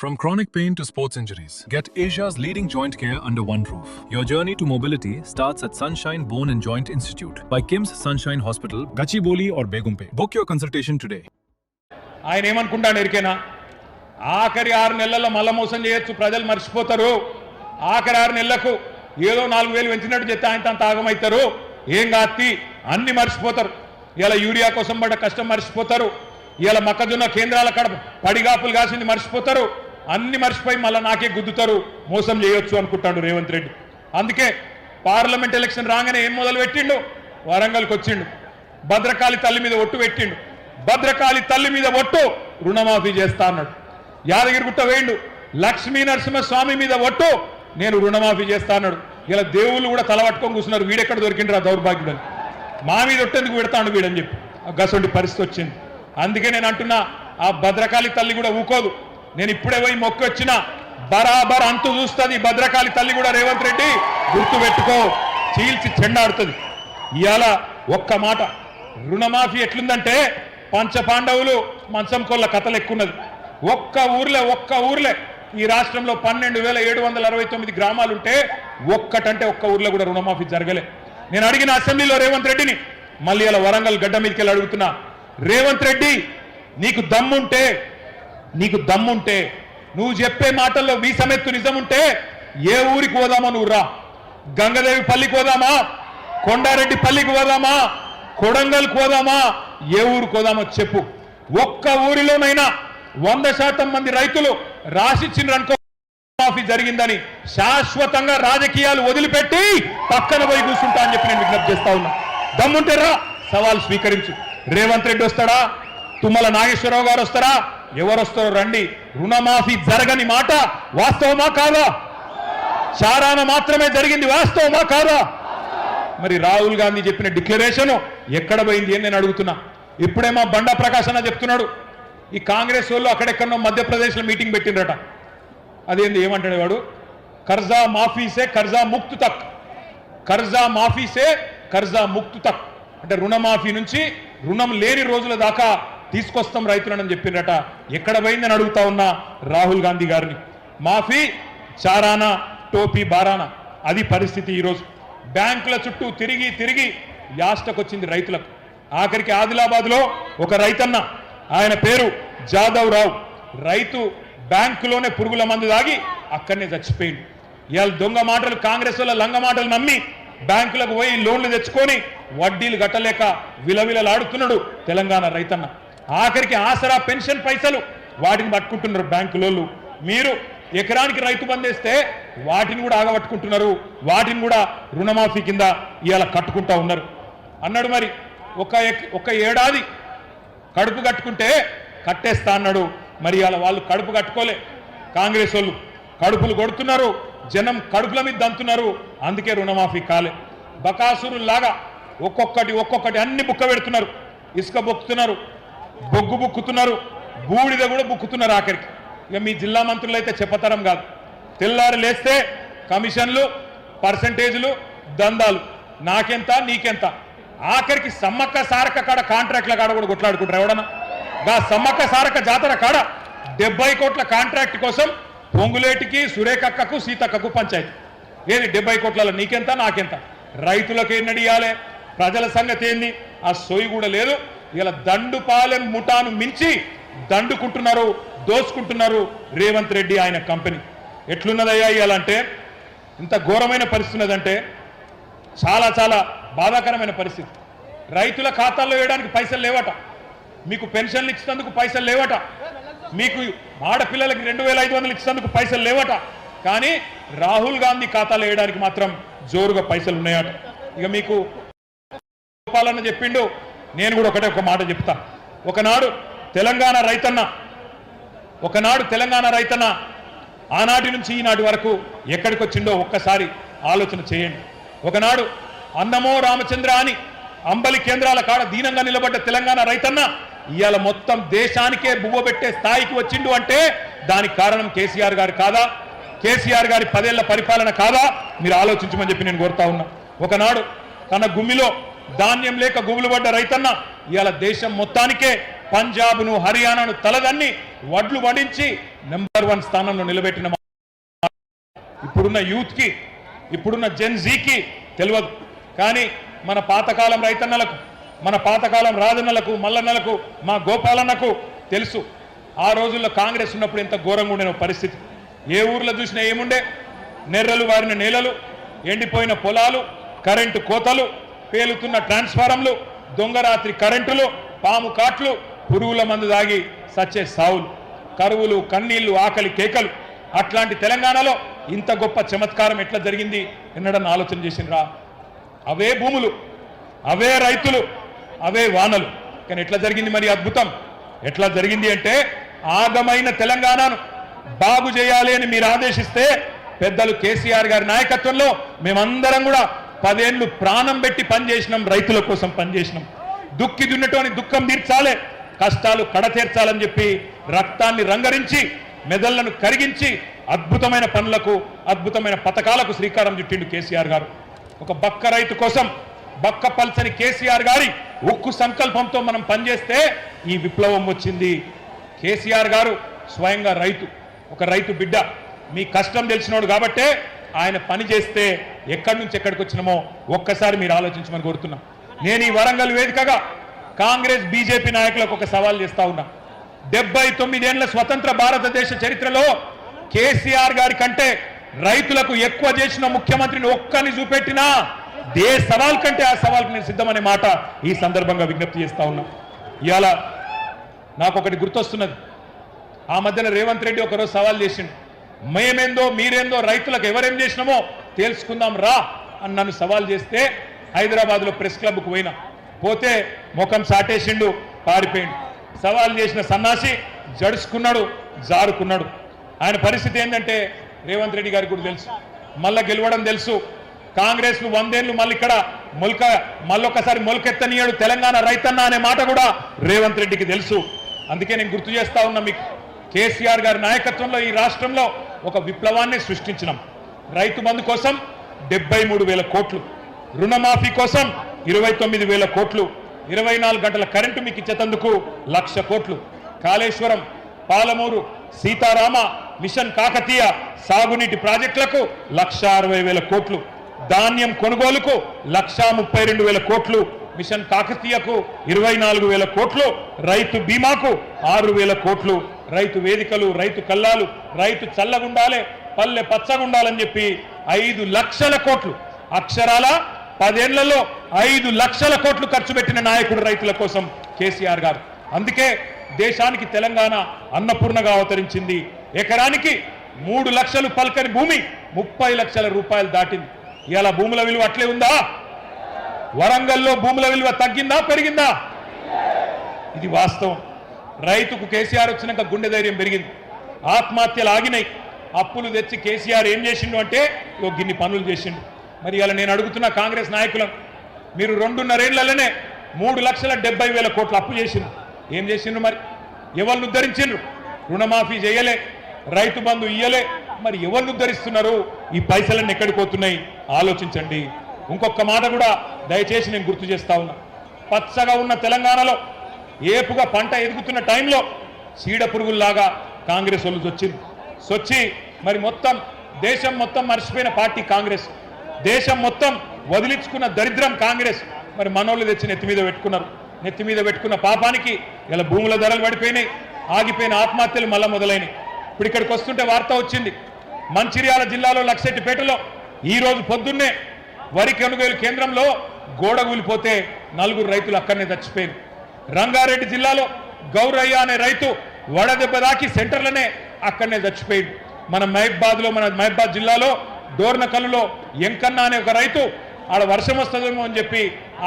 From chronic pain to sports injuries, get Asia's leading joint care under one roof. Your journey to mobility starts at Sunshine Bone and Joint Institute by KIMS Sunshine Hospital, Gachibowli or Begumpe. Book your consultation today. ఆయన ఏమనుకుంటాడు ఎరికేనా ఆఖరి 6 నెలల్లో మళ్ళా మోసం చేయొచ్చు, ప్రజలు మర్చిపోతారు. ఆఖరి 6 నెలలకు ఏదో 4,000 పెంచినట్టు చెప్తే ఆయన అంత ఆగమవుతారు. ఏం కాత్తి అన్ని మర్చిపోతారు. ఇలా యూరియా కోసం పడ్డ కష్టం మర్చిపోతారు. ఇలా మొక్కజొన్న కేంద్రాల కడ పడిగాపులు కాసింది మర్చిపోతారు. అన్ని మర్చిపోయి మళ్ళీ నాకే గుద్దుతారు, మోసం చేయొచ్చు అనుకుంటాడు రేవంత్ రెడ్డి. అందుకే పార్లమెంట్ ఎలక్షన్ రాగానే ఏం మొదలు పెట్టిండు, వరంగల్కి వచ్చిండు, భద్రకాళి తల్లి మీద ఒట్టు పెట్టిండు. భద్రకాళి తల్లి మీద ఒట్టు రుణమాఫీ చేస్తా అన్నాడు. యాదగిరిగుట్ట వేయండు, లక్ష్మీ నరసింహస్వామి మీద ఒట్టు నేను రుణమాఫీ చేస్తా అన్నాడు. ఇలా దేవుళ్ళు కూడా తలపట్టుకొని కూర్చున్నారు, వీడెక్కడ దొరికిండ్రు ఆ దౌర్భాగ్యుడని, మా మీద ఒట్టేందుకు పెడతాడు వీడని చెప్పి గసొంటి పరిస్థితి వచ్చింది. అందుకే నేను అంటున్నా, ఆ భద్రకాళి తల్లి కూడా ఊకోదు. నేను ఇప్పుడే పోయి మొక్కి వచ్చిన బరాబర్ అంతు చూస్తుంది భద్రకాళి తల్లి కూడా. రేవంత్ రెడ్డి గుర్తు పెట్టుకో, చీల్చి చెండాడుతుంది. ఇవాళ ఒక్క మాట, రుణమాఫీ ఎట్లుందంటే పంచపాండవులు మంచం కొల్ల కథలు ఎక్కున్నది. ఒక్క ఊర్లే ఈ రాష్ట్రంలో 12,769 గ్రామాలుంటే ఒక్కటంటే ఒక్క ఊర్లో కూడా రుణమాఫీ జరగలే. నేను అడిగిన అసెంబ్లీలో రేవంత్ రెడ్డిని, మళ్ళీ ఇలా వరంగల్ గడ్డ మీదకి వెళ్ళి అడుగుతున్నా, రేవంత్ రెడ్డి నీకు దమ్ముంటే నువ్వు చెప్పే మాటల్లో వీసమెత్తు నిజముంటే ఏ ఊరికి పోదామా, నువ్వు రా. గంగదేవి పల్లికి పోదామా, కొండారెడ్డి పల్లికి పోదామా, కొడంగల్కి పోదామా, ఏ ఊరికి పోదామో చెప్పు. ఒక్క ఊరిలోనైనా 100% మంది రైతులు రాసిచ్చిండ్రనుకో మాఫీ జరిగిందని శాశ్వతంగా రాజకీయాలు వదిలిపెట్టి పక్కన పోయి కూర్చుంటా అని చెప్పి నేను విజ్ఞప్తి చేస్తా ఉన్నా. దమ్ముంటే రా, సవాల్ స్వీకరించు. రేవంత్ రెడ్డి వస్తాడా, తుమ్మల నాగేశ్వరరావు గారు వస్తారా, ఎవరు వస్తారో రండి. రుణమాఫీ జరగని మాట వాస్తవమా కాదా? చారాన మాత్రమే జరిగింది, వాస్తవమా కాదా? మరి రాహుల్ గాంధీ చెప్పిన డిక్లరేషన్ ఎక్కడ పోయింది అని నేను అడుగుతున్నా. ఇప్పుడేమో బండా ప్రకాశ్ అన్న చెప్తున్నాడు, ఈ కాంగ్రెస్ వాళ్ళు అక్కడెక్కడో మధ్యప్రదేశ్లో మీటింగ్ పెట్టిండ్రట. అదేంది ఏమంటాడు వాడు, కర్జా మాఫీసే కర్జా ముక్తు తక్, కర్జా మాఫీసే కర్జా ముక్తు తక్ అంటే రుణమాఫీ నుంచి రుణం లేని రోజుల దాకా తీసుకొస్తాం రైతులని చెప్పిండ్రట. ఎక్కడ పోయిందని అడుగుతా ఉన్నా రాహుల్ గాంధీ గారిని. మాఫీ చారానా టోపీ బారానా, అది పరిస్థితి ఈరోజు. బ్యాంకుల చుట్టూ తిరిగి యాస్టకొచ్చింది రైతులకు. ఆఖరికి ఆదిలాబాద్లో ఒక రైతన్న, ఆయన పేరు జాదవ్ రావు, రైతు బ్యాంకులోనే పురుగుల మందు దాగి అక్కడనే చచ్చిపోయింది. ఇవాళ దొంగ మాటలు, కాంగ్రెస్ వాళ్ళ లంగ మాటలు నమ్మి బ్యాంకులకు పోయి లోన్లు తెచ్చుకొని వడ్డీలు కట్టలేక విలవిలలాడుతున్నాడు తెలంగాణ రైతన్న. ఆఖరికి ఆసరా పెన్షన్ పైసలు వాటిని పట్టుకుంటున్నారు బ్యాంకులోళ్ళు. మీరు ఎకరానికి రైతు బందేస్తే వాటిని కూడా ఆగబట్టుకుంటున్నారు, వాటిని కూడా రుణమాఫీ కింద ఇవాళ కట్టుకుంటా ఉన్నారు అన్నాడు. మరి ఒక ఏడాది కడుపు కట్టుకుంటే కట్టేస్తా అన్నాడు. మరి ఇవాళ వాళ్ళు కడుపు కట్టుకోలే, కాంగ్రెస్ వాళ్ళు కడుపులు కొడుతున్నారు, జనం కడుపుల మీద దంతున్నారు. అందుకే రుణమాఫీ కాలే. బకాసురులాగా ఒక్కొక్కటి అన్ని బుక్క పెడుతున్నారు. ఇసుక బొక్కుతున్నారు, బొగ్గు బుక్కుతున్నారు, బూడిద కూడా బుక్కుతున్నారు. ఆఖరికి ఇక మీ జిల్లా మంత్రులు అయితే చెప్పతరం కాదు. తెల్లారి లేస్తే కమిషన్లు, పర్సంటేజీలు, దందాలు, నాకెంత నీకెంత. ఆఖరికి సమ్మక్క సారక్క కాడ కాంట్రాక్ట్ల కాడ కూడా కొట్లాడుకుంటారు ఎవడన్నా. గా సమ్మక్క సారక్క జాతర కాడ 70 కోట్ల కాంట్రాక్ట్ కోసం పొంగులేటికి, సురేఖక్కకు, సీతక్కకు పంచాయతీ. ఏది 70 కోట్లలో నీకెంత నాకెంత, రైతులకు ఎన్నడియాలే, ప్రజల సంగతి ఏంది, ఆ సోయి కూడా లేదు. ఇలా దండుపాలెం ముఠాను మించి దండుకుంటున్నారు, దోచుకుంటున్నారు రేవంత్ రెడ్డి ఆయన కంపెనీ. ఎట్లున్నదయ్యా ఇయాలంటే, ఇంత ఘోరమైన పరిస్థితి ఉన్నదంటే చాలా బాధాకరమైన పరిస్థితి. రైతుల ఖాతాల్లో వేయడానికి పైసలు లేవట, మీకు పెన్షన్లు ఇచ్చినందుకు పైసలు లేవట, మీకు ఆడపిల్లలకి 2,500 ఇచ్చినందుకు పైసలు లేవట. కానీ రాహుల్ గాంధీ ఖాతాలో వేయడానికి మాత్రం జోరుగా పైసలు ఉన్నాయట. ఇక మీకు చెప్పాలని చెప్పిండు, నేను కూడా ఒక మాట చెప్తా. ఒకనాడు తెలంగాణ రైతన్న ఆనాటి నుంచి ఈనాటి వరకు ఎక్కడికి వచ్చిండో ఒక్కసారి ఆలోచన చేయండి. ఒకనాడు అన్నమో రామచంద్ర అని అంబలి కేంద్రాల కాడ దీనంగా నిలబడ్డ తెలంగాణ రైతన్న ఇవాళ మొత్తం దేశానికే బువ్వ పెట్టే స్థాయికి వచ్చిండు అంటే దానికి కారణం కేసీఆర్ గారు కాదా? కేసీఆర్ గారి 10 ఏళ్ల పరిపాలన కాదా? మీరు ఆలోచించమని చెప్పి నేను కోరుతా ఉన్నా. ఒకనాడు తన గుమ్మిలో ధాన్యం లేక గుబులు పడ్డ రైతన్న ఇవాళ దేశం మొత్తానికే పంజాబ్ను, హర్యానాను తలదన్ని వడ్లు వడించి నెంబర్ 1 స్థానంలో నిలబెట్టిన ఇప్పుడున్న యూత్కి, ఇప్పుడున్న జెన్జీకి తెలియదు. కానీ మన పాతకాలం రైతన్నలకు, మన పాతకాలం రాజన్నలకు, మల్లన్నలకు, మా గోపాలన్నకు తెలుసు. ఆ రోజుల్లో కాంగ్రెస్ ఉన్నప్పుడు ఎంత ఘోరంగా ఉండే పరిస్థితి. ఏ ఊర్లో చూసినా ఏముండే, నెర్రలు వారిన నేలలు, ఎండిపోయిన పొలాలు, కరెంటు కోతలు, పేలుతున్న ట్రాన్స్ఫారంలు, దొంగరాత్రి కరెంటులు, పాము కాట్లు, పురుగుల మందు దాగి సచ్చే సావులు, కరువులు, కన్నీళ్లు, ఆకలి కేకలు. అట్లాంటి తెలంగాణలో ఇంత గొప్ప చమత్కారం ఎట్లా జరిగింది ఎన్నడన్నా ఆలోచన చేసినరా? అవే భూములు, అవే రైతులు, అవే వానలు. కానీ ఎట్లా జరిగింది మరి అద్భుతం? ఎట్లా జరిగింది అంటే, ఆగమైన తెలంగాణను బాగు చేయాలి అని మీరు ఆదేశిస్తే పెద్దలు కేసీఆర్ గారి నాయకత్వంలో మేమందరం కూడా 10 ఏళ్ళు ప్రాణం పెట్టి పనిచేసినాం, రైతుల కోసం పనిచేసినాం. దుక్కి దున్నటోని దుఃఖం తీర్చాలి, కష్టాలు కడతీర్చాలని చెప్పి రక్తాన్ని రంగరించి, మెదళ్లను కరిగించి అద్భుతమైన పనులకు, అద్భుతమైన పథకాలకు శ్రీకారం చుట్టిండు కేసీఆర్ గారు. ఒక బక్క రైతు కోసం బక్క పల్సని కేసీఆర్ గారి ఉక్కు సంకల్పంతో మనం పనిచేస్తే ఈ విప్లవం వచ్చింది. కేసీఆర్ గారు స్వయంగా రైతు, ఒక రైతు బిడ్డ, మీ కష్టం తెలిసినోడు కాబట్టే ఆయన పని చేస్తే ఎక్కడి నుంచి ఎక్కడికి వచ్చినామో ఒక్కసారి మీరు ఆలోచించమని కోరుతున్నా. నేను ఈ వరంగల్ వేదికగా కాంగ్రెస్ బీజేపీ నాయకులకు ఒక సవాల్ చేస్తా ఉన్నా. 79 ఏళ్ల స్వతంత్ర భారతదేశ చరిత్రలో కేసీఆర్ గారి కంటే రైతులకు ఎక్కువ చేసిన ముఖ్యమంత్రిని ఒక్కని చూపెట్టినా ఏ సవాల్ కంటే ఆ సవాల్కి నేను సిద్ధమనే మాట ఈ సందర్భంగా విజ్ఞప్తి చేస్తా ఉన్నా. ఇవాళ నాకు ఒకటి గుర్తొస్తున్నది. ఆ మధ్యన రేవంత్ రెడ్డి ఒకరోజు సవాల్ చేసిండు, మేమేందో మీరేందో రైతులకు ఎవరేం చేసినామో తెలుసుకుందాం రా అని నన్ను సవాల్ చేస్తే హైదరాబాద్లో ప్రెస్ క్లబ్కు పోతే ముఖం సాటేసిండు, పారిపోయిండు. సవాల్ చేసిన సన్నాసి జడుచుకున్నాడు, జారుకున్నాడు. ఆయన పరిస్థితి ఏంటంటే రేవంత్ రెడ్డి గారికి కూడా తెలుసు, మళ్ళా గెలవడం తెలుసు. కాంగ్రెస్ను 100 ఏళ్ళు మళ్ళీ ఇక్కడ మళ్ళొక్కసారి మొలకెత్తనీయడు తెలంగాణ రైతన్న అనే మాట కూడా రేవంత్ రెడ్డికి తెలుసు. అందుకే నేను గుర్తు చేస్తా ఉన్నా మీకు, కేసీఆర్ గారి నాయకత్వంలో ఈ రాష్ట్రంలో ఒక విప్లవాన్ని సృష్టించినాం. రైతు బంధు కోసం 73,000 కోట్లు, రుణమాఫీ కోసం 29,000 కోట్లు, 24 గంటల కరెంటు మీకు ఇచ్చేందుకు 1,00,000 కోట్లు, కాళేశ్వరం, పాలమూరు, సీతారామ, మిషన్ కాకతీయ సాగునీటి ప్రాజెక్టులకు 1,60,000 కోట్లు, ధాన్యం కొనుగోలుకు 1,32,000 కోట్లు, మిషన్ కాకతీయకు 24,000 కోట్లు, రైతు బీమాకు 6,000 కోట్లు, రైతు వేదికలు, రైతు కల్లాలు, రైతు చల్లగుండాలే, పల్లె పచ్చగుండాలని చెప్పి 5 లక్షల కోట్లు, అక్షరాల 10 ఏళ్లలో 5 లక్షల కోట్లు ఖర్చు పెట్టిన నాయకుడు రైతుల కోసం కేసీఆర్ గారు. అందుకే దేశానికి తెలంగాణ అన్నపూర్ణగా అవతరించింది. ఎకరానికి 3 లక్షలు పల్కని భూమి 30 లక్షల రూపాయలు దాటింది. ఇలా భూముల విలువ అట్లే ఉందా? వరంగల్లో భూముల విలువ తగ్గిందా, పెరిగిందా? ఇది వాస్తవం. రైతుకు కేసీఆర్ వచ్చినాక గుండె ధైర్యం పెరిగింది, ఆత్మహత్యలు ఆగినాయి. అప్పులు తెచ్చి కేసీఆర్ ఏం చేసిండు అంటే గిన్ని పనులు చేసిండు. మరి ఇలా నేను అడుగుతున్న కాంగ్రెస్ నాయకులను, మీరు 2.5 ఏళ్లలోనే 3,70,000 కోట్ల అప్పు చేసిండ్రు. ఏం చేసిండ్రు? మరి ఎవరిని ఉద్ధరించిండ్రు? రుణమాఫీ చేయలే, రైతు బంధు ఇయ్యలే. మరి ఎవరిని ఉద్ధరిస్తున్నారు? ఈ పైసలన్నీ ఎక్కడికి పోతున్నాయి ఆలోచించండి. ఇంకొక మాట కూడా దయచేసి నేను గుర్తు చేస్తా ఉన్నా. పచ్చగా ఉన్న తెలంగాణలో ఏపుగా పంట ఎదుగుతున్న టైంలో చీడ పురుగుల్లాగా కాంగ్రెస్ వాళ్ళు సొచ్చి మరి మొత్తం దేశం మొత్తం మర్చిపోయిన పార్టీ కాంగ్రెస్, దేశం మొత్తం వదిలించుకున్న దరిద్రం కాంగ్రెస్. మరి మనోళ్ళు తెచ్చి నెత్తి మీద పెట్టుకున్నారు. నెత్తి మీద పెట్టుకున్న పాపానికి ఇలా భూముల ధరలు పడిపోయినాయి, ఆగిపోయిన ఆత్మహత్యలు మళ్ళా మొదలైనవి. ఇప్పుడు ఇక్కడికి వస్తుంటే వార్త వచ్చింది, మంచిర్యాల జిల్లాలో లక్షెట్టిపేటలో ఈరోజు పొద్దున్నే వరి కొనుగోలు కేంద్రంలో గోడ కూలిపోతే 4 రైతులు అక్కడనే చచ్చిపోయారు. రంగారెడ్డి జిల్లాలో గౌరయ్య అనే రైతు వడదెబ్బ దాకి సెంటర్లనే అక్కడనే చచ్చిపోయాడు. మన మహబాద్ జిల్లాలో డోర్నకల్లులో ఎంకన్న అనే ఒక రైతు ఆడ వర్షం వస్తుందేమో అని చెప్పి